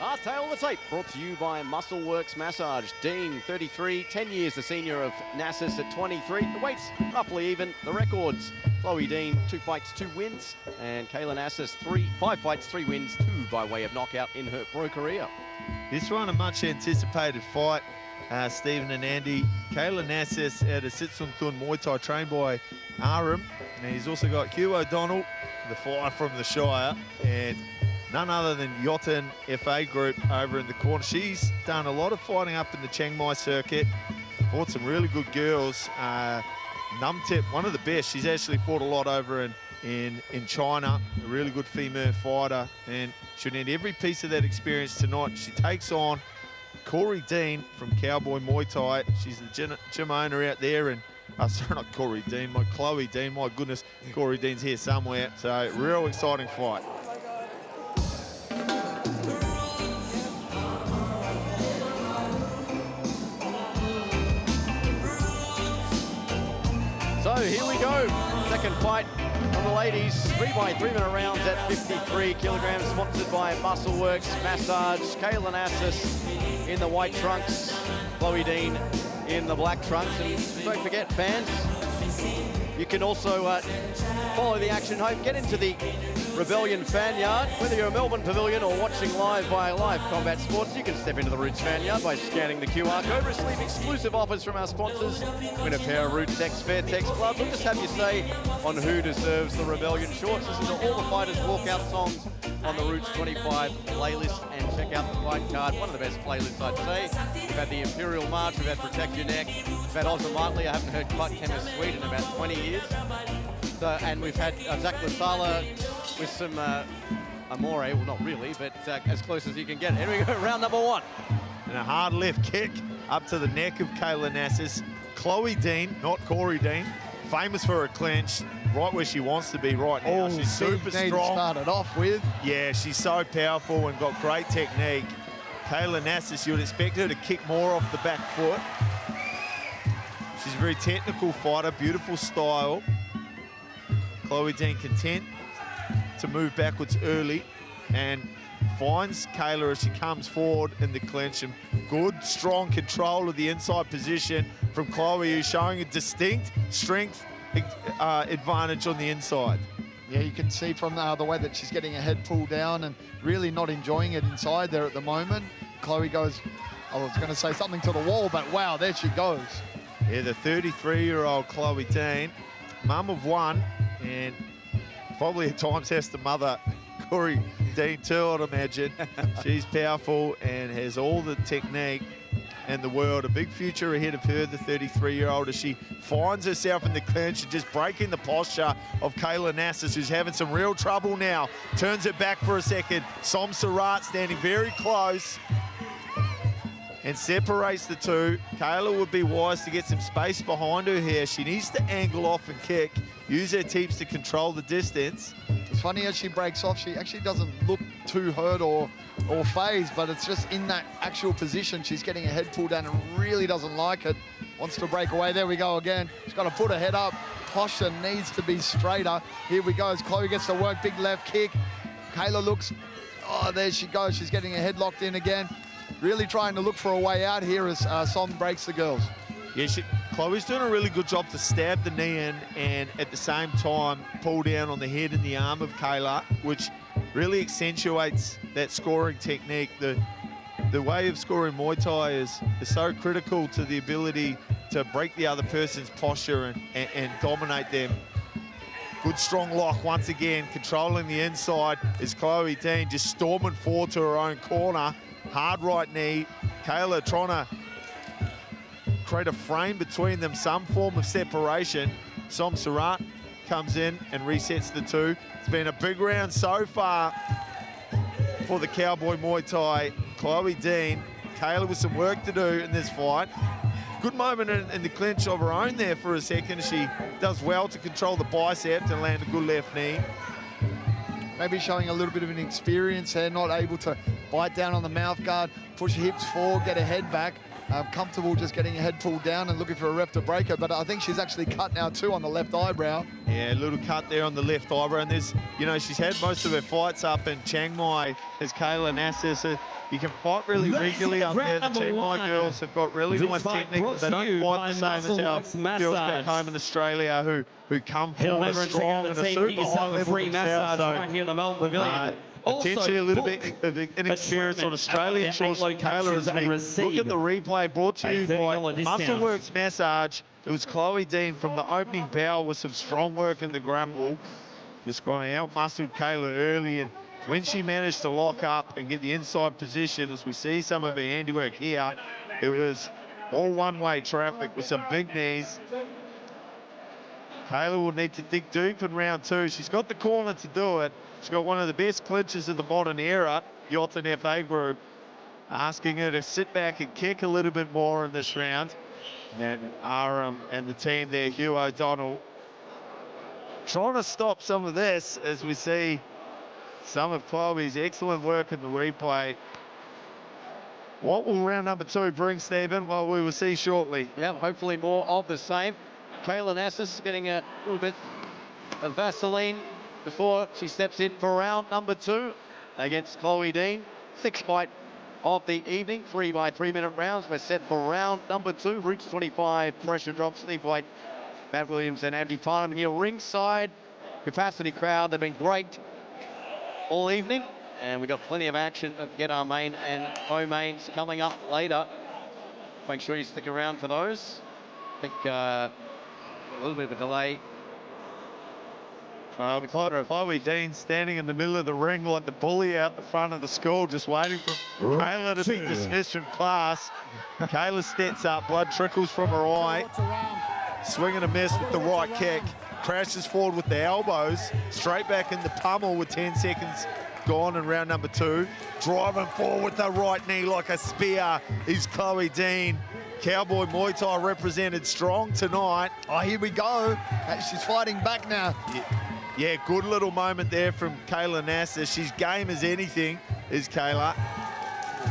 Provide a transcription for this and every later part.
Our Tale of the Tape, brought to you by Muscle Works Massage. Dean, 33, 10 years the senior of Nasis at 23. The weights roughly even. The records, Chloe Dean, 2 fights, 2 wins. And Kayla Nasis, 5 fights, 3 wins, 2 by way of knockout in her pro career. This one, a much anticipated fight, Stephen and Andy. Kayla Nasis out of Sitsunthun Muaythai, trained by Aram. And he's also got Hugh O'Donnell, the fighter from the Shire, and none other than Yotin FA Group over in the corner. She's done a lot of fighting up in the Chiang Mai circuit, fought some really good girls. Numtip, one of the best. She's actually fought a lot over in China, a really good female fighter, and she'll need every piece of that experience tonight. She takes on Corey Dean from Cowboy Muay Thai. She's the gym owner out there, and sorry, not Corey Dean, Chloe Dean. My goodness, Corey Dean's here somewhere. So real exciting fight. So here we go, second fight from the ladies, 3 by 3 minute rounds at 53 kilograms, sponsored by Muscle Works Massage. Kayla Nasis in the white trunks, Chloe Dean in the black trunks. And don't forget, fans, you can also follow the action home, get into the Rebellion fan yard. Whether you're a Melbourne Pavilion or watching live via Live Combat Sports, you can step into the Roots fan yard by scanning the QR code. Receive exclusive offers from our sponsors. Win a pair of Roots X Fairtex gloves. We'll just have you say on who deserves the Rebellion shorts. Listen to all the fighters' walkout songs on the Roots 25 playlist and check out the fight card. One of the best playlists, I'd say. We've had the Imperial March, we've had Protect Your Neck, we've had Oz and Martley. I haven't heard Cluck Chemist Sweet in about 20 years. So, and we've had Zach Lasala with some Amore, well not really, but as close as you can get. Here we go, round number 1. And a hard left kick up to the neck of Kayla Nasis. Chloe Dean, not Corey Dean, famous for a clinch, right where she wants to be right now. She's super strong. Started off with. Yeah, she's so powerful and got great technique. Kayla Nasis, you would expect her to kick more off the back foot. She's a very technical fighter, beautiful style. Chloe Dean content to move backwards early and finds Kayla as she comes forward in the clinch, and good, strong control of the inside position from Chloe, who's showing a distinct strength advantage on the inside. Yeah, you can see from the way that she's getting her head pulled down and really not enjoying it inside there at the moment. Chloe goes, I was going to say something to the wall, but wow, there she goes. Yeah, the 33-year-old Chloe Dean, mum of 1, and probably at times has to mother Corey Dean too, I'd imagine. She's powerful and has all the technique in the world. A big future ahead of her, the 33-year-old, as she finds herself in the clinch and just breaking the posture of Kayla Nasis, who's having some real trouble now. Turns it back for a second. Som Sarat standing very close and separates the two. Kayla would be wise to get some space behind her here. She needs to angle off and kick, use her teeps to control the distance. It's funny, as she breaks off, she actually doesn't look too hurt or phased, but it's just in that actual position. She's getting her head pulled down and really doesn't like it. Wants to break away. There we go again. She's got to put her head up. Posture needs to be straighter. Here we go as Chloe gets to work. Big left kick. Kayla looks, oh, there she goes. She's getting her head locked in again. Really trying to look for a way out here as Som breaks the girls. Yeah, Chloe's doing a really good job to stab the knee in and at the same time pull down on the head and the arm of Kayla, which really accentuates that scoring technique. The way of scoring Muay Thai is so critical to the ability to break the other person's posture and dominate them. Good strong lock once again, controlling the inside is Chloe Dean, just storming forward to her own corner. Hard right knee. Kayla trying to create a frame between them, some form of separation. Som Sarat comes in and resets the two. It's been a big round so far for the Cowboy Muay Thai. Chloe Dean, Kayla with some work to do in this fight. Good moment in the clinch of her own there for a second. She does well to control the bicep and land a good left knee. Maybe showing a little bit of an experience there, not able to bite down on the mouth guard, push her hips forward, get her head back. Comfortable just getting her head pulled down and looking for a ref to break her, but I think she's actually cut now too on the left eyebrow. Yeah, a little cut there on the left eyebrow, and there's, you know, she's had most of her fights up in Chiang Mai as Kayla Nasis. You can fight really regularly up there. The Chiang Mai girls have got really nice technique. They don't fight the same as our girls back home in Australia who come from strong and a super high level themselves. Right here in the Melbourne Pavilion. Potentially a little bit of inexperience on Australian shores from Kayla as we look at the replay brought to you by Muscleworks Massage. It was Chloe Dean from the opening bow with some strong work in the grapple. Just going out muscled Kayla early, and when she managed to lock up and get the inside position, as we see some of her handiwork here, it was all one-way traffic with some big knees. Kayla will need to dig deep in round 2. She's got the corner to do it. She's got one of the best clinches in the modern era, Yacht and FA group, asking her to sit back and kick a little bit more in this round. And Aram and the team there, Hugh O'Donnell, trying to stop some of this as we see some of Chloe's excellent work in the replay. What will round number 2 bring, Stephen? Well, we will see shortly. Yeah, hopefully more of the same. Kayla Nasis getting a little bit of Vaseline before she steps in for round number 2 against Chloe Dean. 6th fight of the evening, 3 by 3 minute rounds. We're set for round number 2. Routes 25, pressure drops, sleepweight. Matt Williams and Andy Time here ringside. Capacity crowd, they've been great all evening. And we've got plenty of action to get our main and co-mains coming up later. Make sure you stick around for those. I think a little bit of a delay. Chloe Dean standing in the middle of the ring like the bully out the front of the school, just waiting for Kayla to be dismissed from class. Kayla steps up, blood trickles from her eye. Swing and a miss with the right kick. Crashes forward with the elbows. Straight back in the pummel with 10 seconds gone in round number 2. Driving forward with the right knee like a spear is Chloe Dean. Cowboy Muay Thai represented strong tonight. Oh, here we go. She's fighting back now. Yeah, good little moment there from Kayla Nasis. She's game as anything, is Kayla.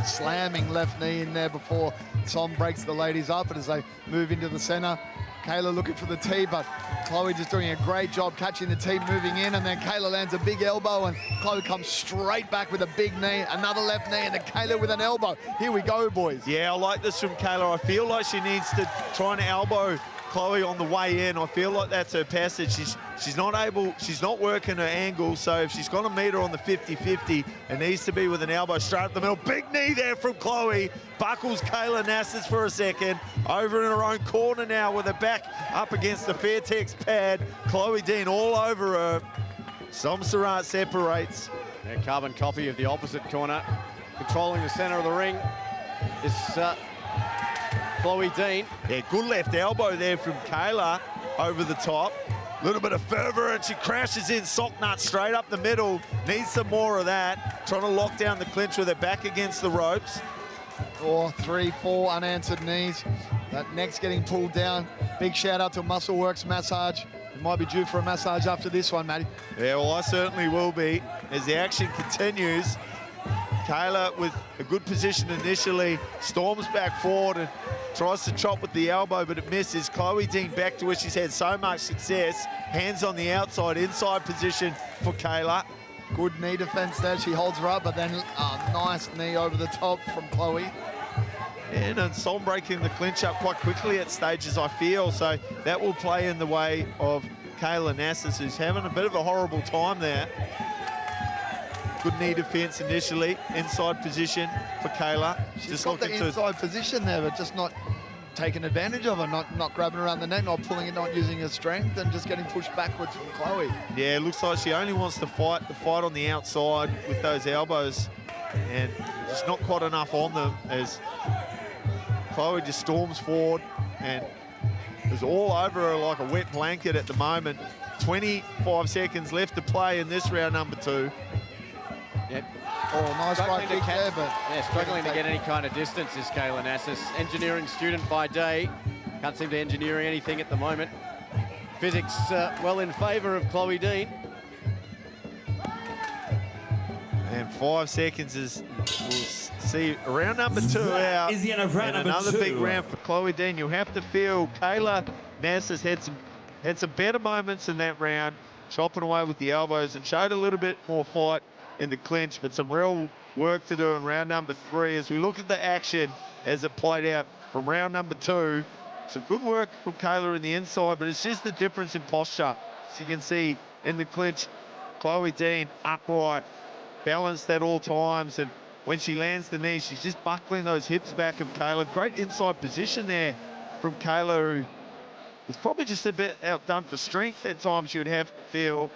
Slamming left knee in there before Tom breaks the ladies up, and as they move into the center, Kayla looking for the tee, but Chloe just doing a great job catching the tee, moving in, and then Kayla lands a big elbow, and Chloe comes straight back with a big knee, another left knee, and then Kayla with an elbow. Here we go, boys. Yeah, I like this from Kayla. I feel like she needs to try and elbow Chloe on the way in. I feel like that's her passage. She's not working her angle, so if she's going to meet her on the 50-50, it needs to be with an elbow straight up the middle. Big knee there from Chloe. Buckles Kayla Nasis for a second. Over in her own corner now with her back up against the Fairtex pad. Chloe Dean all over her. Somsarat separates. A carbon copy of the opposite corner. Controlling the center of the ring is Chloe Dean. Yeah, good left elbow there from Kayla over the top. A little bit of fervour, and she crashes in sock nut straight up the middle. Needs some more of that. Trying to lock down the clinch with her back against the ropes. 3, 4 unanswered knees. That neck's getting pulled down. Big shout out to Muscleworks Massage. It might be due for a massage after this one, Matty. Yeah, well, I certainly will be. As the action continues, Kayla with a good position initially, storms back forward and tries to chop with the elbow, but it misses. Chloe Dean back to where she's had so much success. Hands on the outside, inside position for Kayla. Good knee defense there. She holds her up, but then a nice knee over the top from Chloe. And Sol breaking the clinch up quite quickly at stages, I feel. So that will play in the way of Kayla Nasis, who's having a bit of a horrible time there. Good knee defense initially, inside position for Kayla. She's got the inside position there, but just not taking advantage of her, not grabbing around the neck, not pulling it, not using her strength, and just getting pushed backwards from Chloe. Yeah, it looks like she only wants to fight the fight on the outside with those elbows, and just not quite enough on them as Chloe just storms forward and is all over her like a wet blanket at the moment. 25 seconds left to play in this round number 2. Yep. Oh, nice right kick there, but... Yeah, struggling to get any kind of distance is Kayla Nasis. Engineering student by day. Can't seem to engineer anything at the moment. Physics well in favour of Chloe Dean. And 5 seconds is, we'll see round number 2 out. Is the end of round and number another 2. big round for Chloe Dean. You'll have to feel Kayla Nasis had some had some better moments in that round, chopping away with the elbows and showed a little bit more fight in the clinch, but some real work to do in round number 3 as we look at the action as it played out from round number 2. Some good work from Kayla in the inside, but it's just the difference in posture. As you can see in the clinch, Chloe Dean upright, balanced at all times, and when she lands the knee, she's just buckling those hips back of Kayla. Great inside position there from Kayla, who was probably just a bit outdone for strength at times, you would have to feel.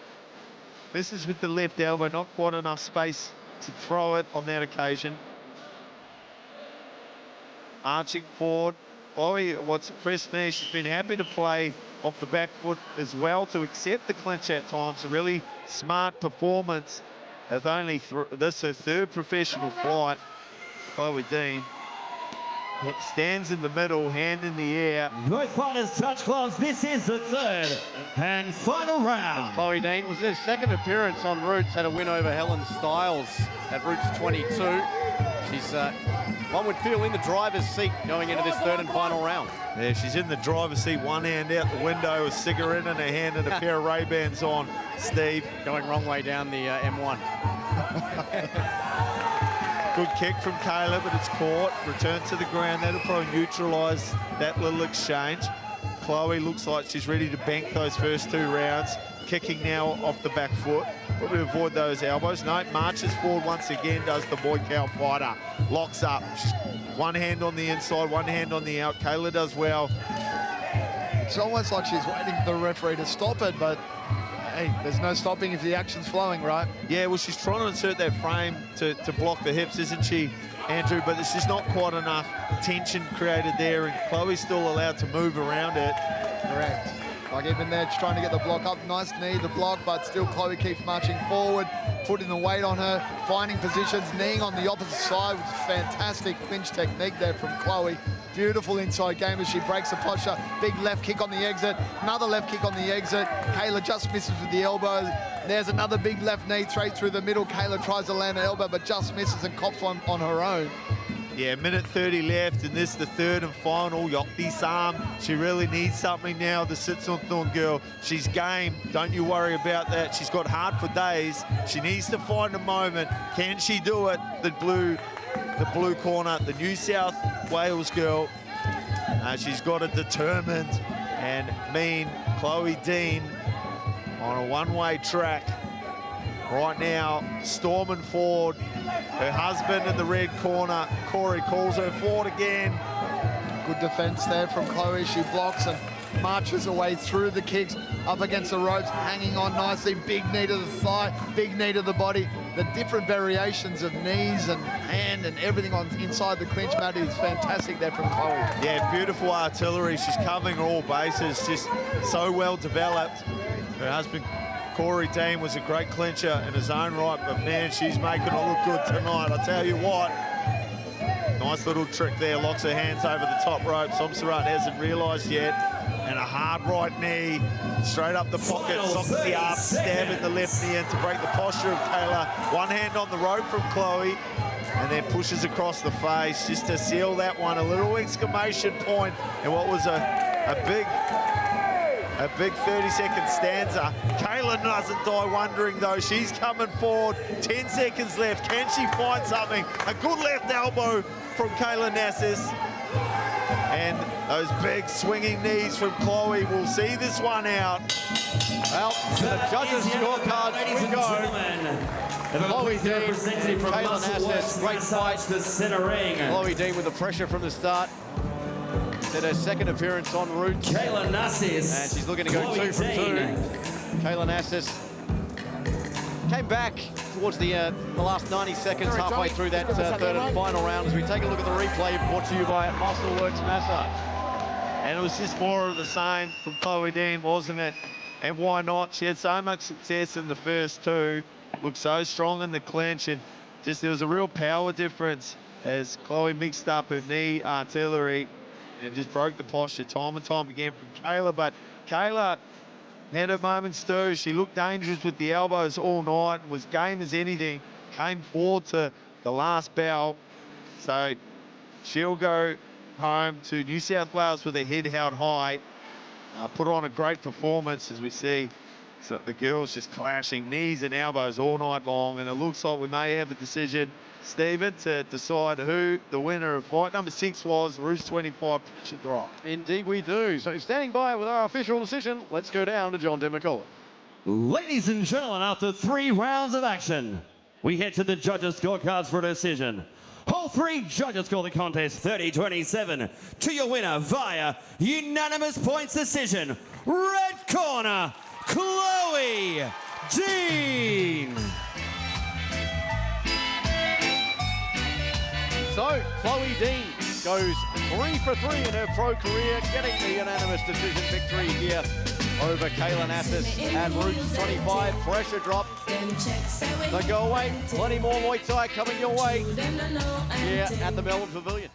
Misses with the left elbow, not quite enough space to throw it on that occasion. Arching forward. Chloe, what's impressed me, she's been happy to play off the back foot as well, to accept the clinch at times. A really smart performance. As only this her 3rd professional fight. Chloe Dean stands in the middle, hand in the air. Both fighters touch gloves. This is the 3rd and final round. Chloe Dean was their 2nd appearance on Roots, had a win over Helen Styles at Roots 22. She's, one would feel, in the driver's seat going into this 3rd and final round. Yeah, she's in the driver's seat, one hand out the window, a cigarette in her hand and a pair of Ray-Bans on, Steve. Going wrong way down the M1. Good kick from Kayla, but it's caught. Return to the ground. That'll probably neutralise that little exchange. Chloe looks like she's ready to bank those first 2 rounds. Kicking now off the back foot. Probably avoid those elbows. No, marches forward once again, does the Boy Cow fighter. Locks up. She's one hand on the inside, one hand on the out. Kayla does well. It's almost like she's waiting for the referee to stop it, but hey, there's no stopping if the action's flowing, right? Yeah, well, she's trying to insert that frame to block the hips, isn't she, Andrew? But there's just not quite enough tension created there, and Chloe's still allowed to move around it. Correct. Like even there, trying to get the block up. Nice knee, the block, but still Chloe keeps marching forward, putting the weight on her, finding positions, kneeing on the opposite side, which is fantastic clinch technique there from Chloe. Beautiful inside game as she breaks the posture. Big left kick on the exit, another left kick on the exit. Kayla just misses with the elbow. There's another big left knee straight through the middle. Kayla tries to land an elbow, but just misses and cops one on her own. Yeah, minute 30 left, and this is the 3rd and final. Yokti Sam, she really needs something now, the Sitsunthorn girl. She's game, don't you worry about that. She's got hard for days. She needs to find a moment. Can she do it? The blue corner, the New South Wales girl. She's got a determined and mean Chloe Dean on a one-way track. Right now, storming forward. Her husband in the red corner, Corey, calls her forward again. Good defense there from Chloe. She blocks and marches her way through the kicks, up against the ropes, hanging on nicely. Big knee to the thigh, big knee to the body. The different variations of knees and hand and everything on inside the clinch mat is fantastic there from Chloe. Yeah, beautiful artillery. She's covering all bases, just so well developed. Her husband, Corey Dean, was a great clincher in his own right, but man, she's making it look good tonight. I'll tell you what. Nice little trick there, locks her hands over the top rope. Somsarat hasn't realised yet. And a hard right knee, straight up the pocket, socks the arm, stab in the left knee in to break the posture of Kayla. One hand on the rope from Chloe, and then pushes across the face just to seal that one. A little exclamation point, and what was a big 30-second stanza. Kayla doesn't die wondering, though. She's coming forward. 10 seconds left. Can she find something? A good left elbow from Kayla Nasis. And those big swinging knees from Chloe will see this one out. Well, to the judges' scorecards we go. Chloe Dean, Kayla Nasis, great fight. Chloe Dean with the pressure from the start. Did her 2nd appearance en route. Kayla Nasis. And she's looking to go 2 from 2. Kayla Nasis came back towards the last 90 seconds, halfway through that 3rd and final round, as we take a look at the replay brought to you by Muscleworks Massage. And it was just more of the same from Chloe Dean, wasn't it? And why not? She had so much success in the first 2. Looked so strong in the clinch, and just there was a real power difference as Chloe mixed up her knee artillery and just broke the posture time and time again from Kayla. But Kayla had her moments too. She looked dangerous with the elbows all night, was game as anything, came forward to the last bell. So she'll go home to New South Wales with her head held high. put on a great performance, as we see. So the girls just clashing knees and elbows all night long, and it looks like we may have a decision, Stephen, to decide who the winner of fight number 6 was. Roos 25 should drop. Indeed we do. So standing by with our official decision, let's go down to John DeMcCullough. Ladies and gentlemen, after 3 rounds of action, we head to the judges' scorecards for a decision. All 3 judges call the contest 30-27 to your winner via unanimous points decision. Red corner, Chloe Dean. So Chloe Dean goes 3 for 3 in her pro career, getting the unanimous decision victory here over Kayla Nasis at Roos 25. Pressure drop. Don't go away. Plenty more Muay Thai coming your way here at the Melbourne Pavilion.